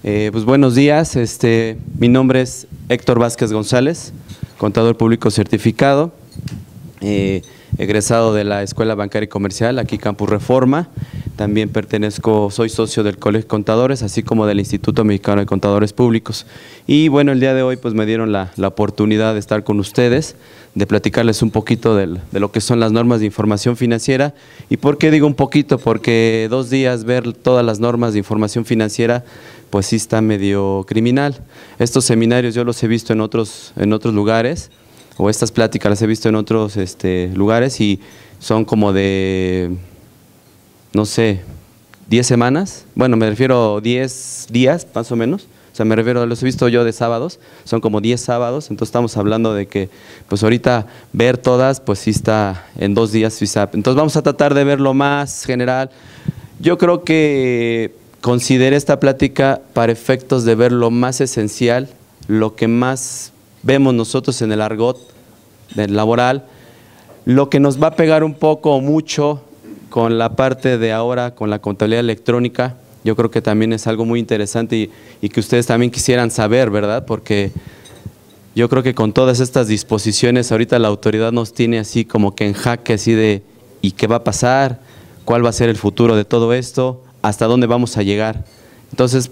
Pues buenos días, mi nombre es Héctor Vázquez González, contador público certificado, egresado de la Escuela Bancaria y Comercial, aquí Campus Reforma. También soy socio del Colegio de Contadores, así como del Instituto Mexicano de Contadores Públicos. Y bueno, el día de hoy pues me dieron la oportunidad de estar con ustedes, de platicarles un poquito de lo que son las normas de información financiera. ¿Y por qué digo un poquito? Porque 2 días ver todas las normas de información financiera, pues sí está medio criminal. Estos seminarios yo los he visto en otros lugares, o estas pláticas las he visto en otros lugares, y son como de, no sé, 10 semanas, bueno, me refiero a 10 días más o menos. O sea, me refiero, los he visto yo de sábados, son como 10 sábados, entonces estamos hablando de que, pues ahorita ver todas, pues sí está en 2 días, sí está. Entonces vamos a tratar de verlo más general. Yo creo que consideré esta plática para efectos de ver lo más esencial, lo que más vemos nosotros en el argot del laboral, lo que nos va a pegar un poco o mucho con la parte de ahora, con la contabilidad electrónica. Yo creo que también es algo muy interesante y que ustedes también quisieran saber, ¿verdad? Porque yo creo que con todas estas disposiciones ahorita la autoridad nos tiene así como que en jaque, así de ¿y qué va a pasar? ¿Cuál va a ser el futuro de todo esto? ¿Hasta dónde vamos a llegar? Entonces,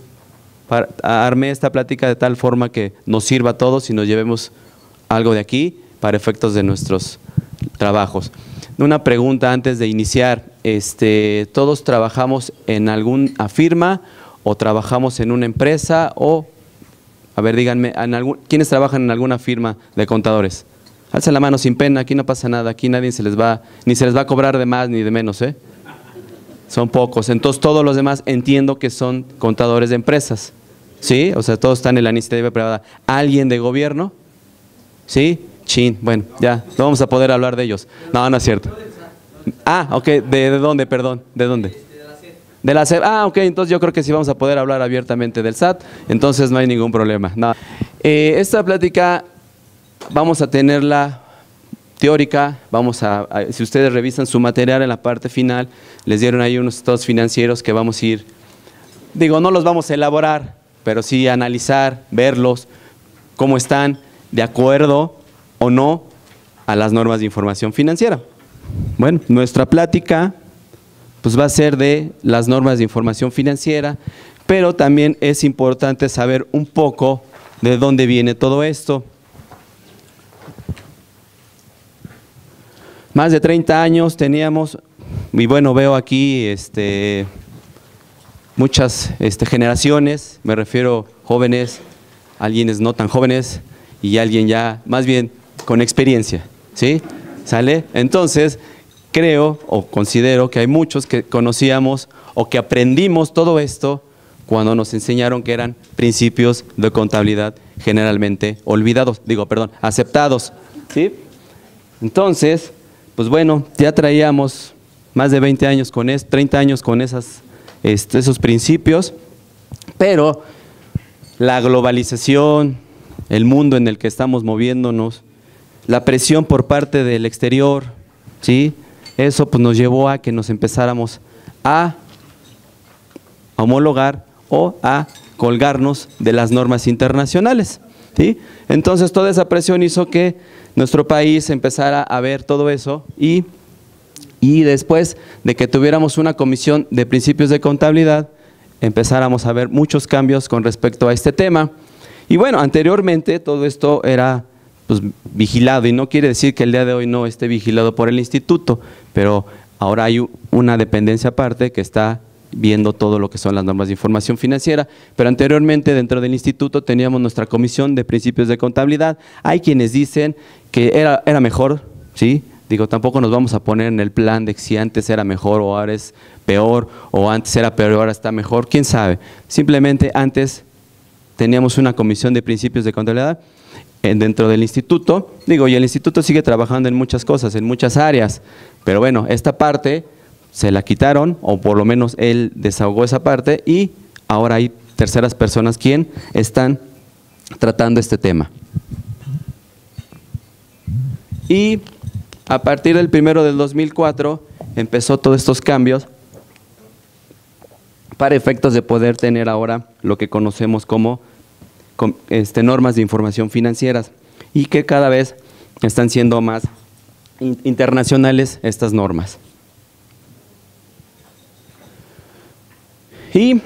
armé esta plática de tal forma que nos sirva a todos y nos llevemos algo de aquí para efectos de nuestros trabajos. Una pregunta antes de iniciar, ¿todos trabajamos en alguna firma o trabajamos en una empresa o, a ver, díganme, ¿quiénes trabajan en alguna firma de contadores? Alza la mano sin pena, aquí no pasa nada, aquí nadie ni se les va a cobrar de más ni de menos, ¿eh? Son pocos, entonces todos los demás entiendo que son contadores de empresas, ¿sí? O sea, todos están en la iniciativa privada. ¿Alguien de gobierno? ¿Sí? Chin, bueno, ya, no vamos a poder hablar de ellos. No, no es cierto. Ah, ok, ¿de dónde, perdón? ¿De dónde? De la SEP. Ah, ok, entonces yo creo que sí vamos a poder hablar abiertamente del SAT, entonces no hay ningún problema. No. Esta plática vamos a tenerla teórica, si ustedes revisan su material en la parte final, les dieron ahí unos estados financieros que vamos a ir, digo, no los vamos a elaborar, pero sí a analizar, verlos, cómo están, de acuerdo o no a las normas de información financiera. Bueno, nuestra plática pues va a ser de las normas de información financiera, pero también es importante saber un poco de dónde viene todo esto. Más de 30 años teníamos, y bueno, veo aquí muchas generaciones, me refiero jóvenes, alguienes no tan jóvenes y alguien ya más bien con experiencia, ¿sí? ¿Sale? Entonces, creo o considero que hay muchos que conocíamos o que aprendimos todo esto cuando nos enseñaron que eran principios de contabilidad generalmente aceptados, ¿sí? Entonces, pues bueno, ya traíamos más de 20 años 30 años con esos principios, pero la globalización, el mundo en el que estamos moviéndonos, la presión por parte del exterior, ¿sí? Eso pues nos llevó a que nos empezáramos a homologar o a colgarnos de las normas internacionales, ¿sí? Entonces toda esa presión hizo que nuestro país empezara a ver todo eso y después de que tuviéramos una comisión de principios de contabilidad, empezáramos a ver muchos cambios con respecto a este tema. Y bueno, anteriormente todo esto era pues vigilado, y no quiere decir que el día de hoy no esté vigilado por el instituto, pero ahora hay una dependencia aparte que está viendo todo lo que son las normas de información financiera, pero anteriormente dentro del instituto teníamos nuestra comisión de principios de contabilidad. Hay quienes dicen que era mejor, ¿sí? Digo, tampoco nos vamos a poner en el plan de si antes era mejor o ahora es peor, o antes era peor y ahora está mejor, quién sabe. Simplemente antes teníamos una comisión de principios de contabilidad dentro del instituto, digo, y el instituto sigue trabajando en muchas cosas, en muchas áreas, pero bueno, esta parte se la quitaron, o por lo menos él desahogó esa parte, y ahora hay terceras personas quien están tratando este tema. Y a partir del 1 del 2004 empezó todos estos cambios para efectos de poder tener ahora lo que conocemos como normas de información financieras, y que cada vez están siendo más internacionales estas normas. Y,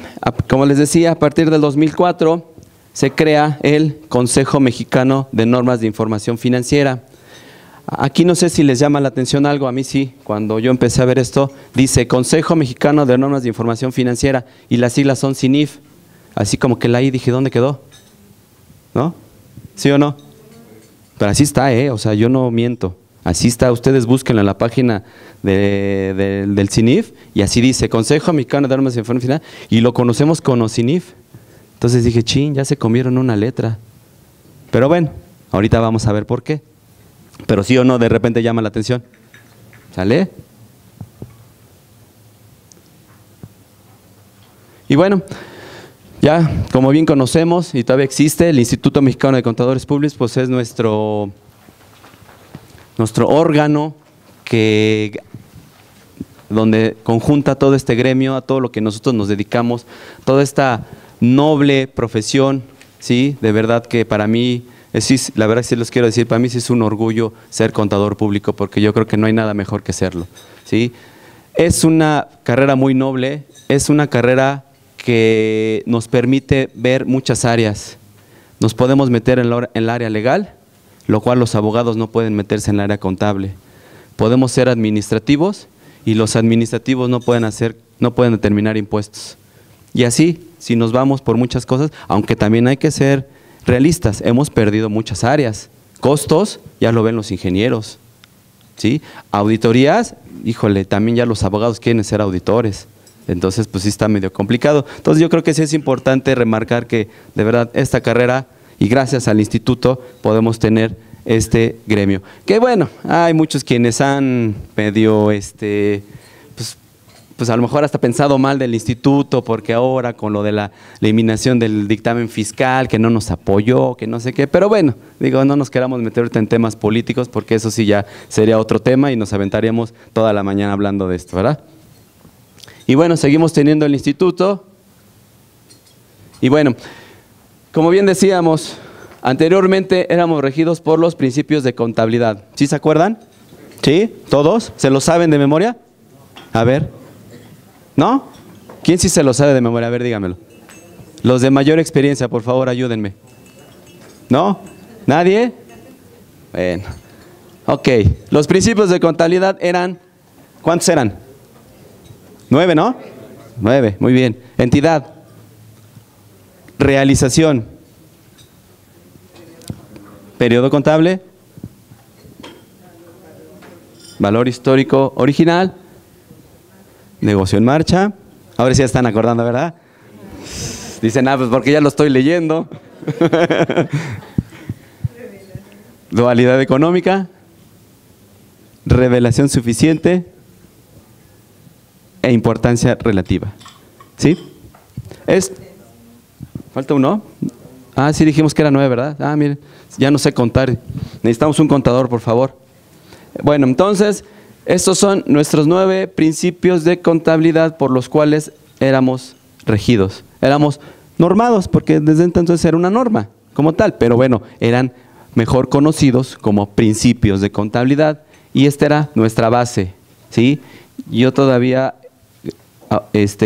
como les decía, a partir del 2004 se crea el Consejo Mexicano de Normas de Información Financiera. Aquí no sé si les llama la atención algo, a mí sí, cuando yo empecé a ver esto, dice Consejo Mexicano de Normas de Información Financiera, y las siglas son CINIF, así como que la I dije, ¿dónde quedó? ¿No? ¿Sí o no? Pero así está, o sea, yo no miento. Así está, ustedes búsquenlo en la página del CINIF, y así dice, Consejo Mexicano de Normas de Información Financiera, y lo conocemos como CINIF. Entonces dije, chin, ya se comieron una letra. Pero bueno, ahorita vamos a ver por qué. Pero sí o no, de repente llama la atención. ¿Sale? Y bueno, ya como bien conocemos y todavía existe, el Instituto Mexicano de Contadores Públicos, pues es nuestro órgano donde conjunta todo este gremio, a todo lo que nosotros nos dedicamos, toda esta noble profesión, ¿sí? De verdad que para mí, la verdad que sí les quiero decir, para mí sí es un orgullo ser contador público, porque yo creo que no hay nada mejor que serlo, ¿sí? Es una carrera muy noble, es una carrera que nos permite ver muchas áreas. Nos podemos meter en el área legal, lo cual los abogados no pueden meterse en el área contable. Podemos ser administrativos, y los administrativos no pueden determinar impuestos. Y así, si nos vamos por muchas cosas, aunque también hay que ser realistas, hemos perdido muchas áreas. Costos, ya lo ven los ingenieros, ¿sí? Auditorías, híjole, también ya los abogados quieren ser auditores. Entonces, pues sí está medio complicado. Entonces, yo creo que sí es importante remarcar que, de verdad, esta carrera, y gracias al instituto, podemos tener este gremio. Que bueno, hay muchos quienes han medio, pues a lo mejor hasta pensado mal del instituto, porque ahora con lo de la eliminación del dictamen fiscal, que no nos apoyó, que no sé qué, pero bueno, digo, no nos queramos meter ahorita en temas políticos, porque eso sí ya sería otro tema y nos aventaríamos toda la mañana hablando de esto, ¿verdad? Y bueno, seguimos teniendo el instituto, y bueno, como bien decíamos, anteriormente éramos regidos por los principios de contabilidad. ¿Sí se acuerdan? ¿Sí? ¿Todos? ¿Se lo saben de memoria? A ver. ¿No? ¿Quién sí se lo sabe de memoria? A ver, dígamelo. Los de mayor experiencia, por favor, ayúdenme. ¿No? ¿Nadie? Bueno. Ok. Los principios de contabilidad eran, ¿cuántos eran? 9, ¿no? 9, muy bien. Entidad. Realización. Periodo contable. Valor histórico original. Negocio en marcha. Ahora sí ya están acordando, ¿verdad? Dicen, pues porque ya lo estoy leyendo. Dualidad económica. Revelación suficiente. E importancia relativa. ¿Sí? ¿Falta uno? Ah, sí dijimos que era 9, ¿verdad? Ah, miren, ya no sé contar. Necesitamos un contador, por favor. Bueno, entonces, estos son nuestros 9 principios de contabilidad por los cuales éramos regidos. Éramos normados, porque desde entonces era una norma como tal, pero bueno, eran mejor conocidos como principios de contabilidad, y esta era nuestra base, ¿sí? Yo todavía,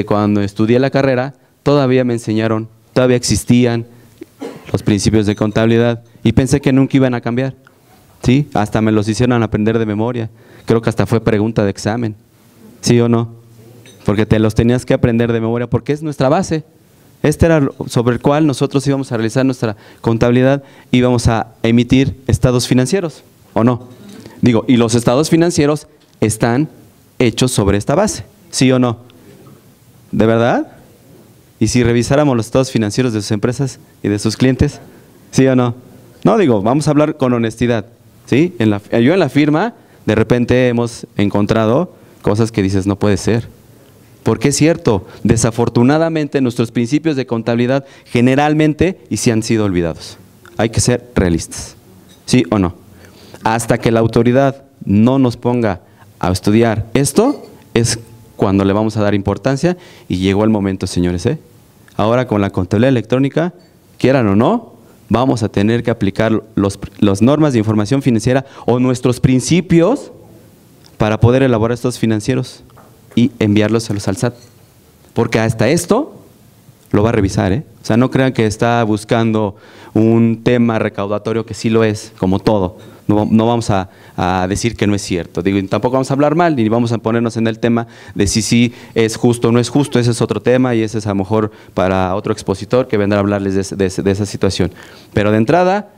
cuando estudié la carrera, todavía me enseñaron, todavía existían los principios de contabilidad, y pensé que nunca iban a cambiar, ¿sí? Hasta me los hicieron aprender de memoria. Creo que hasta fue pregunta de examen, ¿sí o no? Porque te los tenías que aprender de memoria, porque es nuestra base. Este era sobre el cual nosotros íbamos a realizar nuestra contabilidad, íbamos a emitir estados financieros, ¿o no? Digo, y los estados financieros están hechos sobre esta base, ¿sí o no? ¿De verdad? ¿Y si revisáramos los estados financieros de sus empresas y de sus clientes? ¿Sí o no? No, digo, vamos a hablar con honestidad, ¿sí? Yo en la firma, de repente hemos encontrado cosas que dices, no puede ser. Porque es cierto, desafortunadamente nuestros principios de contabilidad generalmente y sí han sido olvidados. Hay que ser realistas, ¿sí o no? Hasta que la autoridad no nos ponga a estudiar esto, es cuando le vamos a dar importancia, y llegó el momento, señores, ¿eh? Ahora con la contabilidad electrónica, quieran o no, vamos a tener que aplicar las normas de información financiera o nuestros principios para poder elaborar estos financieros y enviarlos al SAT. Porque hasta esto lo va a revisar, ¿eh? O sea, no crean que está buscando un tema recaudatorio, que sí lo es, como todo. No vamos a decir que no es cierto. Digo, tampoco vamos a hablar mal, ni vamos a ponernos en el tema de si sí es justo o no es justo. Ese es otro tema y ese es a lo mejor para otro expositor que vendrá a hablarles de esa situación. Pero de entrada,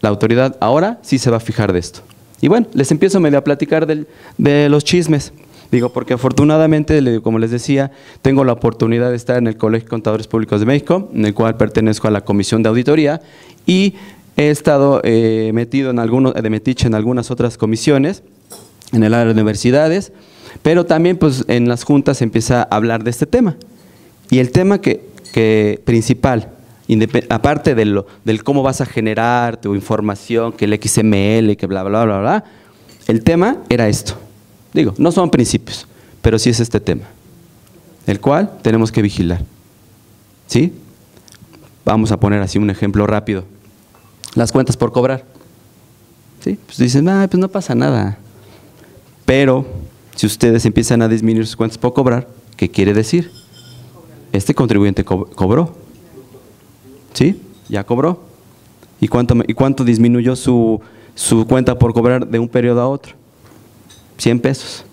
la autoridad ahora sí se va a fijar de esto. Y bueno, les empiezo medio a platicar de los chismes. Digo, porque afortunadamente, como les decía, tengo la oportunidad de estar en el Colegio de Contadores Públicos de México, en el cual pertenezco a la Comisión de Auditoría, y he estado metido de metiche en algunas otras comisiones, en el área de universidades, pero también pues en las juntas se empieza a hablar de este tema. Y el tema que principal, aparte del cómo vas a generar tu información, que el XML, que bla, bla, bla, bla, el tema era esto. Digo, no son principios, pero sí es este tema, el cual tenemos que vigilar. ¿Sí? Vamos a poner así un ejemplo rápido. Las cuentas por cobrar. ¿Sí? Pues dicen, pues no pasa nada. Pero si ustedes empiezan a disminuir sus cuentas por cobrar, ¿qué quiere decir? Este contribuyente cobró. ¿Sí? Ya cobró. ¿Y cuánto disminuyó su cuenta por cobrar de un periodo a otro? 100 pesos.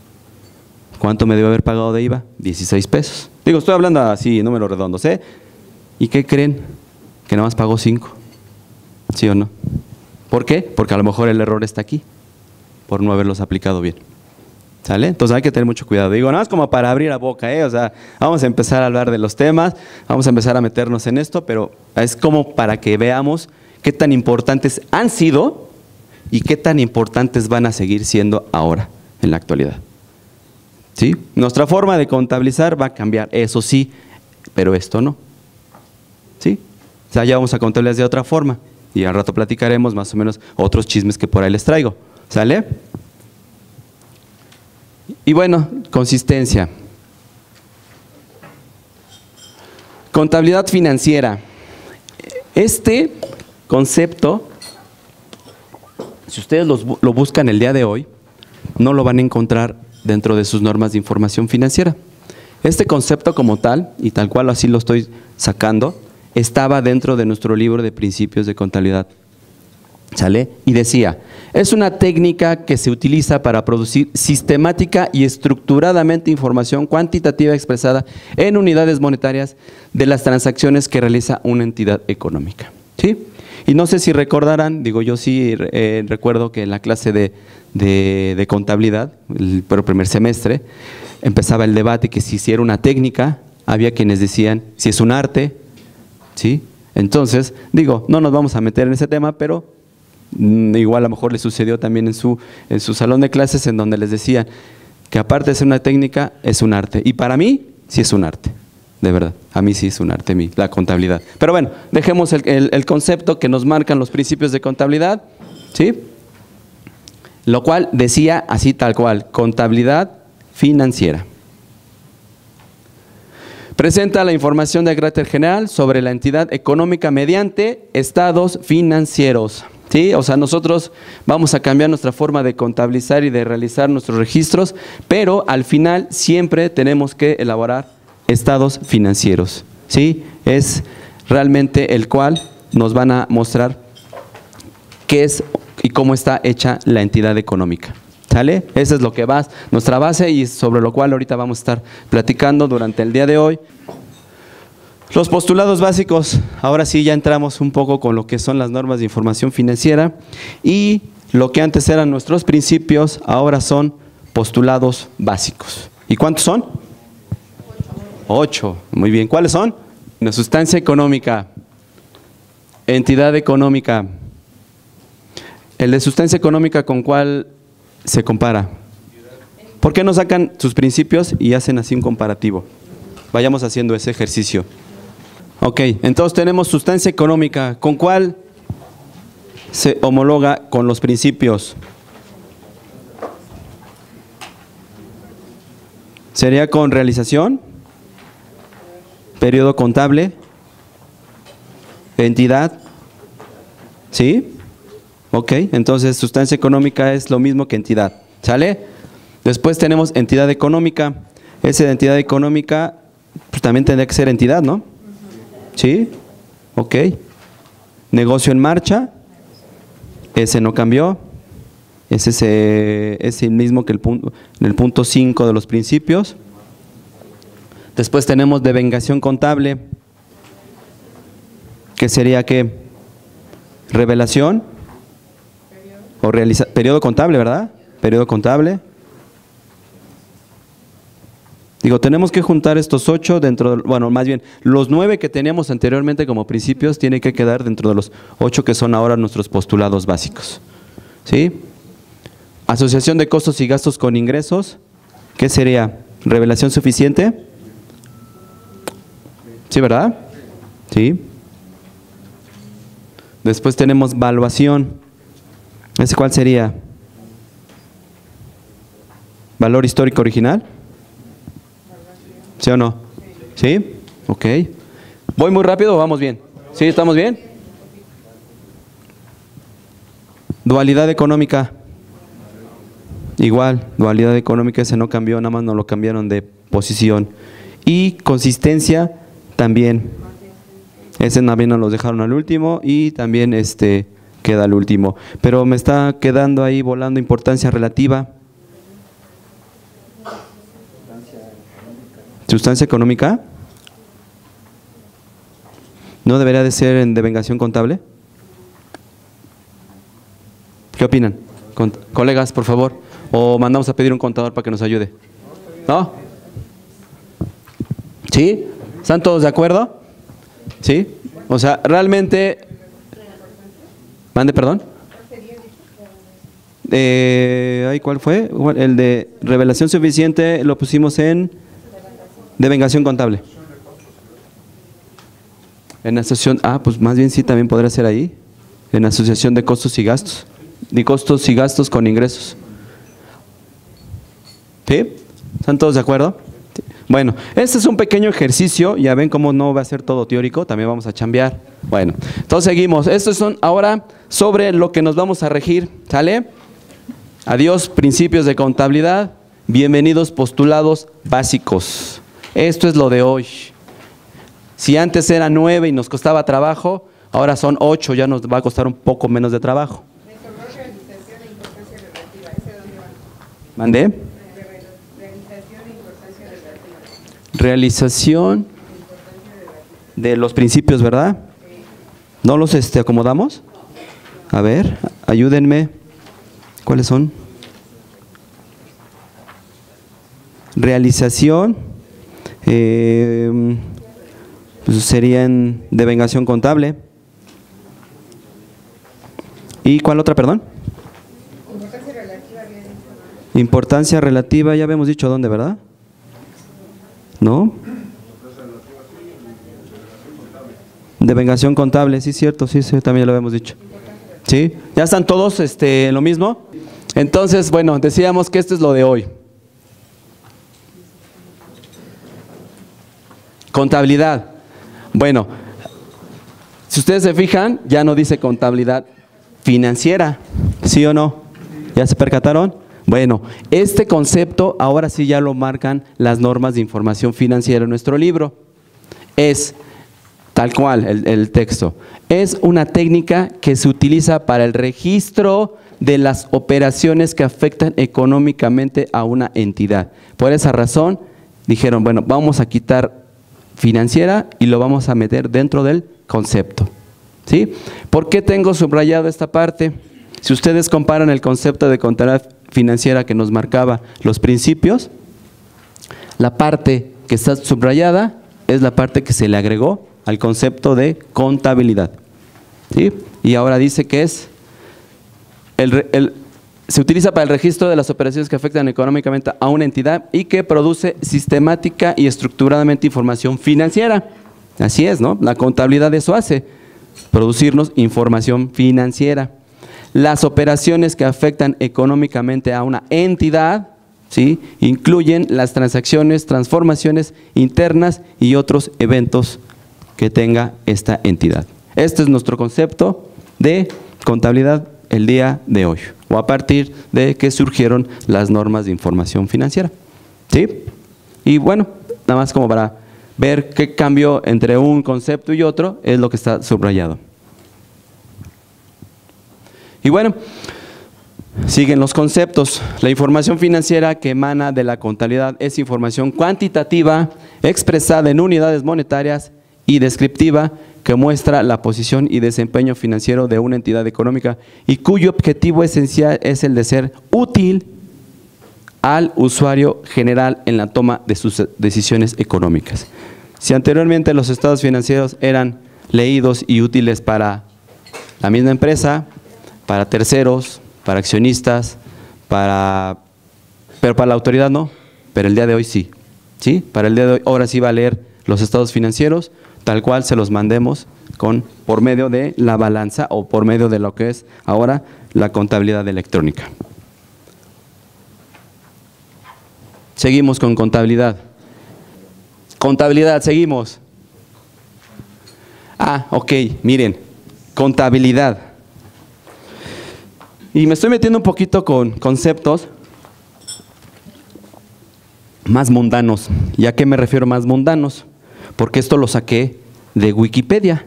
¿Cuánto me debe haber pagado de IVA? 16 pesos. Digo, estoy hablando así, números redondos, ¿eh? ¿Y qué creen? Que nada más pagó 5. ¿Sí o no? ¿Por qué? Porque a lo mejor el error está aquí, por no haberlos aplicado bien. ¿Sale? Entonces hay que tener mucho cuidado. Digo, nada más como para abrir la boca, ¿eh? O sea, vamos a empezar a hablar de los temas, vamos a empezar a meternos en esto, pero es como para que veamos qué tan importantes han sido y qué tan importantes van a seguir siendo ahora, en la actualidad. ¿Sí? Nuestra forma de contabilizar va a cambiar, eso sí, pero esto no. ¿Sí? O sea, ya vamos a contabilizar de otra forma y al rato platicaremos más o menos otros chismes que por ahí les traigo. ¿Sale? Y bueno, consistencia. Contabilidad financiera. Este concepto, si ustedes lo buscan el día de hoy, no lo van a encontrar dentro de sus normas de información financiera. Este concepto como tal, y tal cual así lo estoy sacando, estaba dentro de nuestro libro de principios de contabilidad. ¿Sale? Y decía, es una técnica que se utiliza para producir sistemática y estructuradamente información cuantitativa expresada en unidades monetarias de las transacciones que realiza una entidad económica. ¿Sí? Y no sé si recordarán, digo yo sí recuerdo que en la clase de contabilidad, el primer semestre, empezaba el debate que si era una técnica, había quienes decían si es un arte, ¿sí? Entonces, digo, no nos vamos a meter en ese tema, pero igual a lo mejor le sucedió también en su salón de clases, en donde les decían que aparte de ser una técnica, es un arte. Y para mí, sí es un arte. De verdad, a mí sí es un arte, la contabilidad. Pero bueno, dejemos el concepto que nos marcan los principios de contabilidad, ¿sí? Lo cual decía así tal cual, contabilidad financiera. Presenta la información de carácter general sobre la entidad económica mediante estados financieros. ¿Sí? O sea, nosotros vamos a cambiar nuestra forma de contabilizar y de realizar nuestros registros, pero al final siempre tenemos que elaborar estados financieros, ¿sí? Es realmente el cual nos van a mostrar qué es y cómo está hecha la entidad económica. ¿Sale? Esa es lo que va, nuestra base, y sobre lo cual ahorita vamos a estar platicando durante el día de hoy. Los postulados básicos, ahora sí ya entramos un poco con lo que son las normas de información financiera, y lo que antes eran nuestros principios, ahora son postulados básicos. ¿Y cuántos son? 8. Muy bien. ¿Cuáles son? Una sustancia económica, entidad económica. El de sustancia económica, ¿con cuál se compara? ¿Por qué no sacan sus principios y hacen así un comparativo? Vayamos haciendo ese ejercicio. Ok, entonces tenemos sustancia económica. ¿Con cuál se homologa con los principios? Sería con realización, periodo contable, entidad, ¿sí? Ok, entonces sustancia económica es lo mismo que entidad, ¿sale? Después tenemos entidad económica. Esa de entidad económica, pues también tendría que ser entidad, ¿no? ¿Sí? Ok. Negocio en marcha, ese no cambió. Ese es el mismo que en el punto 5 de los principios. Después tenemos devengación contable, que sería ¿qué? Revelación o periodo contable, ¿verdad? Periodo contable. Digo, tenemos que juntar estos 8 dentro de, bueno, más bien, los 9 que teníamos anteriormente como principios tienen que quedar dentro de los 8 que son ahora nuestros postulados básicos. ¿Sí? Asociación de costos y gastos con ingresos, ¿qué sería? ¿Revelación suficiente? ¿Sí, verdad? Sí. Después tenemos valuación. ¿Ese cuál sería? ¿Valor histórico original? ¿Sí o no? ¿Sí? Ok. ¿Voy muy rápido o vamos bien? ¿Sí? ¿Estamos bien? Dualidad económica. Igual, dualidad económica, ese no cambió, nada más nos lo cambiaron de posición. Y consistencia también. Ese también nos lo dejaron al último y también queda al último. Pero me está quedando ahí volando importancia relativa. ¿Sustancia económica? ¿No debería de ser en devengación contable? ¿Qué opinan? Colegas, por favor. ¿O mandamos a pedir un contador para que nos ayude? ¿No? ¿Sí? ¿Están todos de acuerdo? ¿Sí? O sea, realmente... ¿Mande, perdón? ¿Cuál fue? El de revelación suficiente lo pusimos en devengación contable. En asociación, pues más bien sí también podrá ser ahí. En asociación de costos y gastos. De costos y gastos con ingresos. ¿Sí? ¿Están todos de acuerdo? Sí. Bueno, este es un pequeño ejercicio, ya ven cómo no va a ser todo teórico, también vamos a chambear. Bueno, entonces seguimos. Estos son ahora sobre lo que nos vamos a regir, ¿sale? Adiós, principios de contabilidad, bienvenidos postulados básicos. Esto es lo de hoy. Si antes era 9 y nos costaba trabajo, ahora son 8, ya nos va a costar un poco menos de trabajo. Realización e importancia relativa, ¿ese dónde va? ¿Mandé? Realización e importancia relativa. Realización de los principios, ¿verdad? ¿No los acomodamos? A ver, ayúdenme. ¿Cuáles son? Realización, pues sería en devengación contable. ¿Y cuál otra, perdón? Importancia relativa, había dicho. Importancia relativa, ya habíamos dicho dónde, ¿verdad? ¿No? Devengación contable, sí, cierto, sí, también lo habíamos dicho. ¿Sí? ¿Ya están todos lo mismo? Entonces, bueno, decíamos que esto es lo de hoy. Contabilidad. Bueno, si ustedes se fijan, ya no dice contabilidad financiera, ¿sí o no? ¿Ya se percataron? Bueno, este concepto ahora sí ya lo marcan las normas de información financiera en nuestro libro. Es tal cual el texto. Es una técnica que se utiliza para el registro de las operaciones que afectan económicamente a una entidad. Por esa razón dijeron, bueno, vamos a quitar financiera y lo vamos a meter dentro del concepto. ¿Sí? ¿Por qué tengo subrayado esta parte? Si ustedes comparan el concepto de contabilidad financiera que nos marcaba los principios, la parte que está subrayada es la parte que se le agregó al concepto de contabilidad. ¿Sí? Y ahora dice que es se utiliza para el registro de las operaciones que afectan económicamente a una entidad y que produce sistemática y estructuradamente información financiera. Así es, ¿no? La contabilidad eso hace, producirnos información financiera. Las operaciones que afectan económicamente a una entidad, ¿sí? Incluyen las transacciones, transformaciones internas y otros eventos que tenga esta entidad. Este es nuestro concepto de contabilidad el día de hoy, o a partir de que surgieron las normas de información financiera, ¿sí? Y bueno, nada más como para ver qué cambio entre un concepto y otro es lo que está subrayado. Y bueno, siguen los conceptos. La información financiera que emana de la contabilidad es información cuantitativa expresada en unidades monetarias y descriptiva que muestra la posición y desempeño financiero de una entidad económica y cuyo objetivo esencial es el de ser útil al usuario general en la toma de sus decisiones económicas. Si anteriormente los estados financieros eran leídos y útiles para la misma empresa, para terceros, para accionistas, pero para la autoridad no, pero el día de hoy sí, ¿sí? Para el día de hoy, ahora sí va a leer los estados financieros, tal cual se los mandemos por medio de la balanza o por medio de lo que es ahora la contabilidad electrónica. Seguimos con contabilidad. Contabilidad, seguimos. Ok, miren, contabilidad. Y me estoy metiendo un poquito con conceptos más mundanos. ¿Y a qué me refiero más mundanos? Porque esto lo saqué de Wikipedia.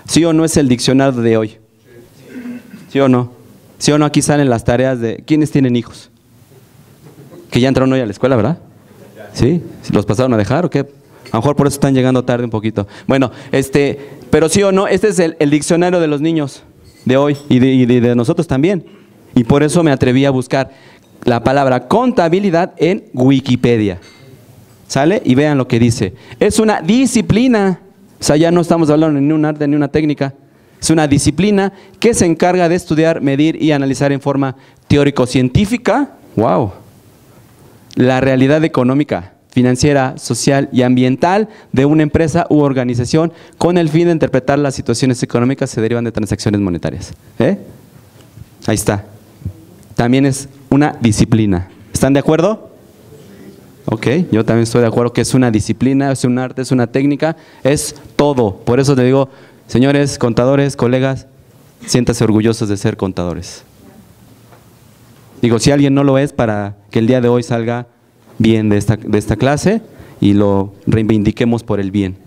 ¿Sí o no es el diccionario de hoy? ¿Sí o no? ¿Sí o no? Aquí salen las tareas de… ¿Quiénes tienen hijos? Que ya entraron hoy a la escuela, ¿verdad? ¿Sí? ¿Los pasaron a dejar o qué? A lo mejor por eso están llegando tarde un poquito. Bueno, pero sí o no, este es el diccionario de los niños de hoy y de nosotros también. Y por eso me atreví a buscar la palabra contabilidad en Wikipedia. ¿Sale? Y vean lo que dice. Es una disciplina, o sea, ya no estamos hablando ni un arte ni una técnica. Es una disciplina que se encarga de estudiar, medir y analizar en forma teórico-científica, wow, la realidad económica, financiera, social y ambiental de una empresa u organización con el fin de interpretar las situaciones económicas que se derivan de transacciones monetarias. Ahí está. También es una disciplina. ¿Están de acuerdo? Ok, yo también estoy de acuerdo que es una disciplina, es un arte, es una técnica, es todo. Por eso te digo, señores contadores, colegas, siéntanse orgullosos de ser contadores. Digo, si alguien no lo es, para que el día de hoy salga bien de esta clase y lo reivindiquemos por el bien,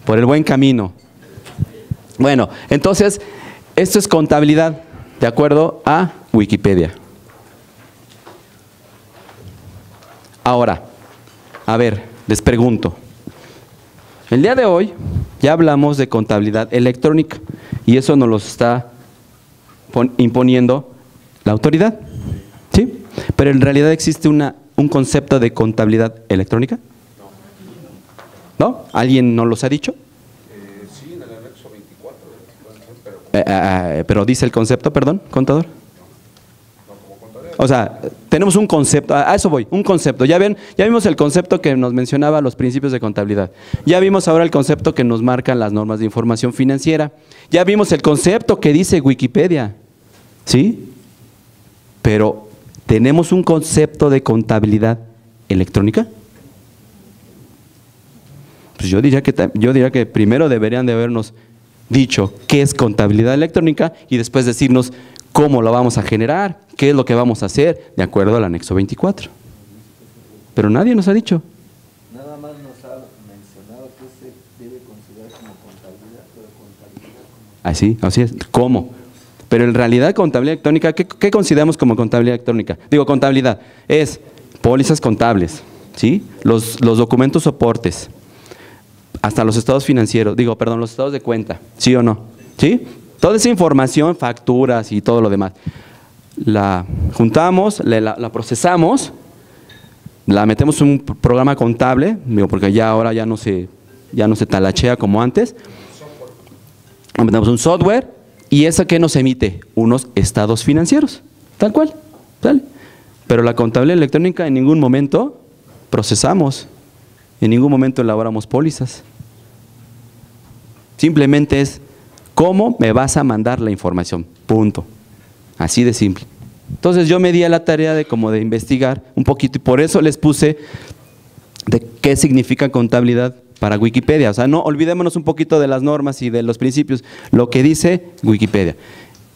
por el buen camino. Bueno, entonces, esto es contabilidad, de acuerdo a Wikipedia. Ahora, a ver, les pregunto. El día de hoy ya hablamos de contabilidad electrónica y eso nos lo está imponiendo la autoridad, ¿sí? Pero en realidad existe un concepto de contabilidad electrónica. ¿No? ¿Alguien nos los ha dicho? Sí, en el anexo 24. Pero dice el concepto, perdón, contador. O sea, tenemos un concepto, a eso voy, un concepto. Ya vimos el concepto que nos mencionaba los principios de contabilidad. Ya vimos ahora el concepto que nos marcan las normas de información financiera. Ya vimos el concepto que dice Wikipedia, ¿sí? Pero, ¿tenemos un concepto de contabilidad electrónica? Pues yo diría que primero deberían de habernos dicho qué es contabilidad electrónica y después decirnos cómo lo vamos a generar, qué es lo que vamos a hacer de acuerdo al anexo 24. Pero nadie nos ha dicho. Nada más nos ha mencionado que se debe considerar como contabilidad, pero contabilidad como… Así es. ¿Cómo? Pero en realidad contabilidad electrónica, ¿qué consideramos como contabilidad electrónica? Digo, contabilidad es pólizas contables, ¿sí? Los documentos soportes, hasta los estados financieros, los estados de cuenta, ¿sí o no? ¿Sí? Toda esa información, facturas y todo lo demás, la juntamos, la procesamos, la metemos en un programa contable, porque ya ahora ya no se talachea como antes, metemos un software y eso que nos emite unos estados financieros, tal cual, ¿sale? Pero la contabilidad electrónica en ningún momento procesamos, en ningún momento elaboramos pólizas. Simplemente es ¿cómo me vas a mandar la información? Punto. Así de simple. Entonces yo me di a la tarea de como de investigar un poquito y por eso les puse de qué significa contabilidad para Wikipedia. O sea, no olvidémonos un poquito de las normas y de los principios, lo que dice Wikipedia.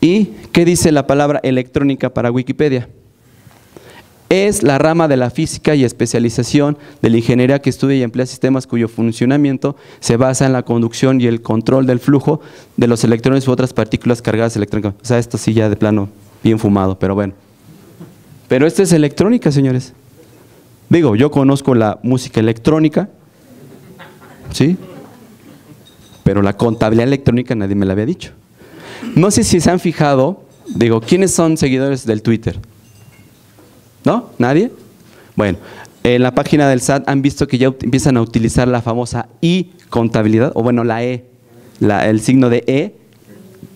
¿Y qué dice la palabra electrónica para Wikipedia? Es la rama de la física y especialización de la ingeniería que estudia y emplea sistemas cuyo funcionamiento se basa en la conducción y el control del flujo de los electrones u otras partículas cargadas electrónicamente. O sea, esto sí ya de plano bien fumado, pero bueno. Pero esto es electrónica, señores. Digo, yo conozco la música electrónica, ¿sí? Pero la contabilidad electrónica nadie me la había dicho. No sé si se han fijado, digo, ¿quiénes son seguidores del Twitter? ¿No? ¿Nadie? Bueno, en la página del SAT han visto que ya empiezan a utilizar la famosa I-contabilidad, o bueno, la E, el signo de E,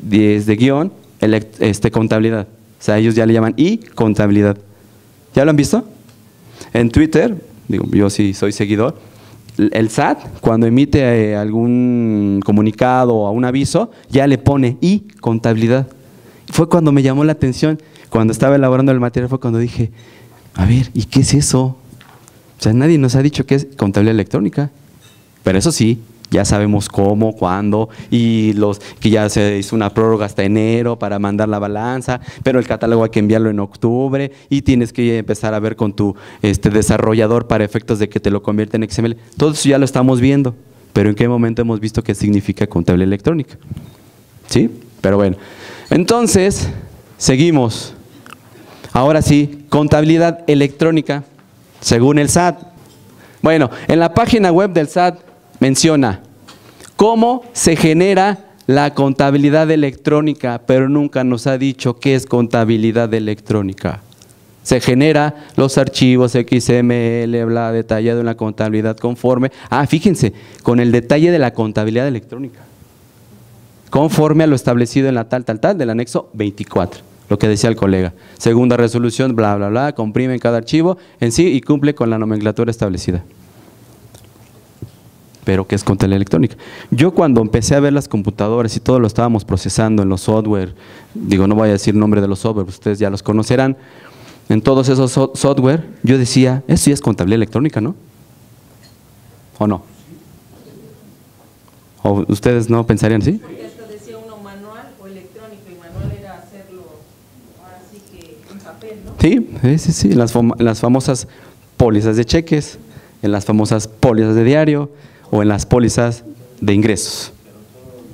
de guión, contabilidad. O sea, ellos ya le llaman I-contabilidad. ¿Ya lo han visto? En Twitter, digo, yo sí soy seguidor, el SAT cuando emite algún comunicado o un aviso, ya le pone I-contabilidad. Fue cuando me llamó la atención, cuando estaba elaborando el material, fue cuando dije, a ver, ¿y qué es eso? O sea, nadie nos ha dicho que es contabilidad electrónica. Pero eso sí, ya sabemos cómo, cuándo, y que ya se hizo una prórroga hasta enero para mandar la balanza, pero el catálogo hay que enviarlo en octubre, y tienes que empezar a ver con tu desarrollador para efectos de que te lo convierta en XML. Todo eso ya lo estamos viendo, pero ¿en qué momento hemos visto qué significa contabilidad electrónica? ¿Sí? Pero bueno, entonces, seguimos. Ahora sí, contabilidad electrónica, según el SAT. Bueno, en la página web del SAT menciona cómo se genera la contabilidad electrónica, pero nunca nos ha dicho qué es electrónica. Se genera los archivos XML, bla, detallado en la contabilidad conforme. Ah, fíjense, con el detalle de la contabilidad electrónica. Conforme a lo establecido en la tal del anexo 24. Lo que decía el colega, segunda resolución, bla, bla, bla, comprimen cada archivo en sí y cumple con la nomenclatura establecida. Pero ¿qué es contabilidad electrónica? Yo cuando empecé a ver las computadoras y todo lo estábamos procesando en los software, digo, no voy a decir nombre de los software, ustedes ya los conocerán, en todos esos software, yo decía, esto ya es contabilidad electrónica, ¿no? ¿O no? ¿O ustedes no pensarían así? Sí, en las famosas pólizas de cheques, en las famosas pólizas de diario o en las pólizas de ingresos. Pero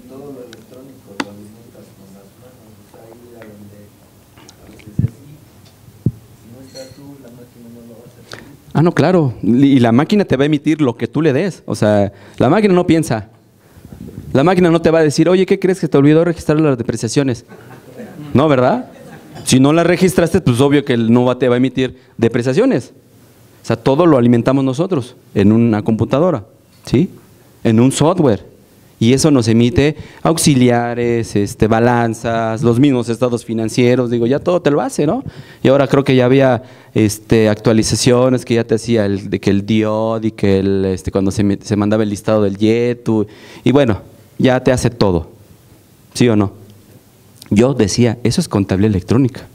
todo lo electrónico lo alimentas con las manos, o sea, ahí era donde a veces así, si no estás tú, la máquina no lo va a hacer. Ah, no, claro, y la máquina te va a emitir lo que tú le des, o sea, la máquina no piensa, la máquina no te va a decir, oye, ¿qué crees que te olvidó registrar las depreciaciones? No, ¿verdad? Si no la registraste, pues obvio que no te va a emitir depreciaciones. O sea, todo lo alimentamos nosotros en una computadora, ¿sí? En un software. Y eso nos emite auxiliares, balanzas, los mismos estados financieros, digo, ya todo te lo hace, ¿no? Y ahora creo que ya había actualizaciones que ya te hacía de que el DIOD y que cuando se mandaba el listado del YETU, y bueno, ya te hace todo, ¿sí o no? Yo decía, eso es contabilidad electrónica.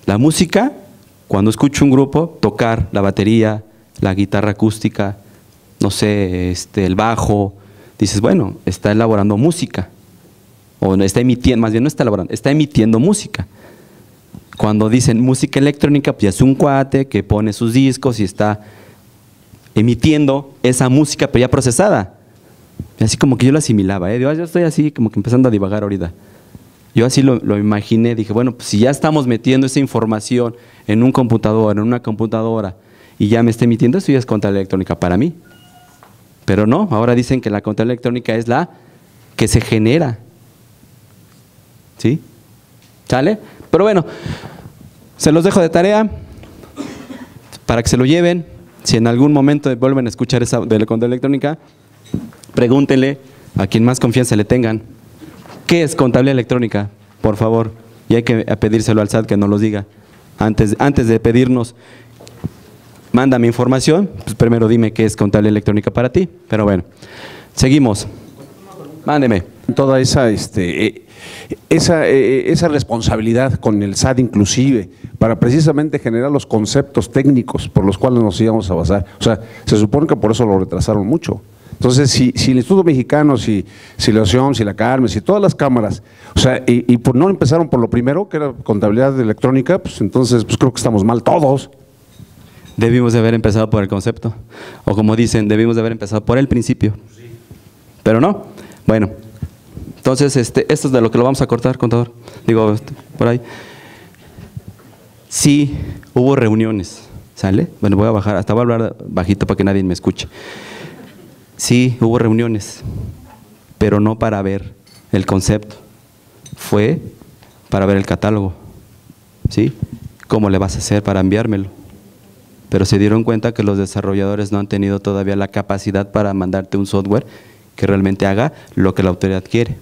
La música, cuando escucho un grupo tocar la batería, la guitarra acústica, no sé, el bajo, dices, bueno, está elaborando música. O está emitiendo, más bien no está elaborando, está emitiendo música. Cuando dicen música electrónica, pues ya es un cuate que pone sus discos y está emitiendo esa música, pero ya procesada. Y así como que yo lo asimilaba, yo estoy así como que empezando a divagar ahorita. Yo así lo imaginé, dije, bueno, pues si ya estamos metiendo esa información en un computador, en una computadora, y ya me está emitiendo, eso ya es contabilidad electrónica para mí. Pero no, ahora dicen que la contabilidad electrónica es la que se genera. ¿Sí? ¿Sale? Pero bueno, se los dejo de tarea para que se lo lleven. Si en algún momento vuelven a escuchar esa de la contabilidad electrónica, pregúntenle a quien más confianza le tengan. ¿Qué es contabilidad electrónica? Por favor. Y hay que pedírselo al SAT que nos lo diga. Antes de pedirnos, mándame información, pues primero dime qué es contabilidad electrónica para ti. Pero bueno, seguimos. Mándeme. Toda esa esa responsabilidad con el SAT inclusive, para precisamente generar los conceptos técnicos por los cuales nos íbamos a basar. O sea, se supone que por eso lo retrasaron mucho. Entonces, si el Instituto Mexicano, si la OCEOM, si la CARME, si todas las cámaras, o sea, y no empezaron por lo primero, que era contabilidad electrónica, pues entonces pues creo que estamos mal todos. Debimos de haber empezado por el concepto, o como dicen, debimos de haber empezado por el principio, pero no. Bueno, entonces esto es de lo que lo vamos a cortar, contador, digo, por ahí. Sí, hubo reuniones, ¿sale? Bueno, voy a bajar, hasta voy a hablar bajito para que nadie me escuche. Sí, hubo reuniones, pero no para ver el concepto, fue para ver el catálogo, ¿sí? ¿Cómo le vas a hacer para enviármelo? Pero se dieron cuenta que los desarrolladores no han tenido todavía la capacidad para mandarte un software que realmente haga lo que la autoridad quiere.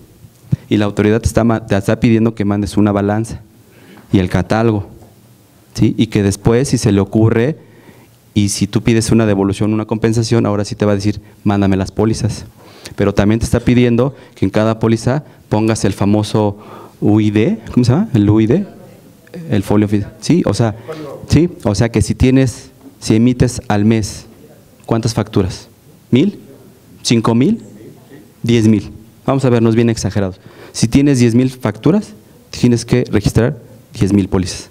Y la autoridad te está pidiendo que mandes una balanza y el catálogo, ¿sí? Y que después, si se le ocurre, y si tú pides una devolución, una compensación, ahora sí te va a decir, mándame las pólizas. Pero también te está pidiendo que en cada póliza pongas el famoso UID, ¿cómo se llama? El UID, el folio, sí, o sea, que si emites al mes, ¿cuántas facturas? ¿1000? ¿5000? 10,000. Vamos a vernos bien exagerados. Si tienes 10,000 facturas, tienes que registrar 10,000 pólizas.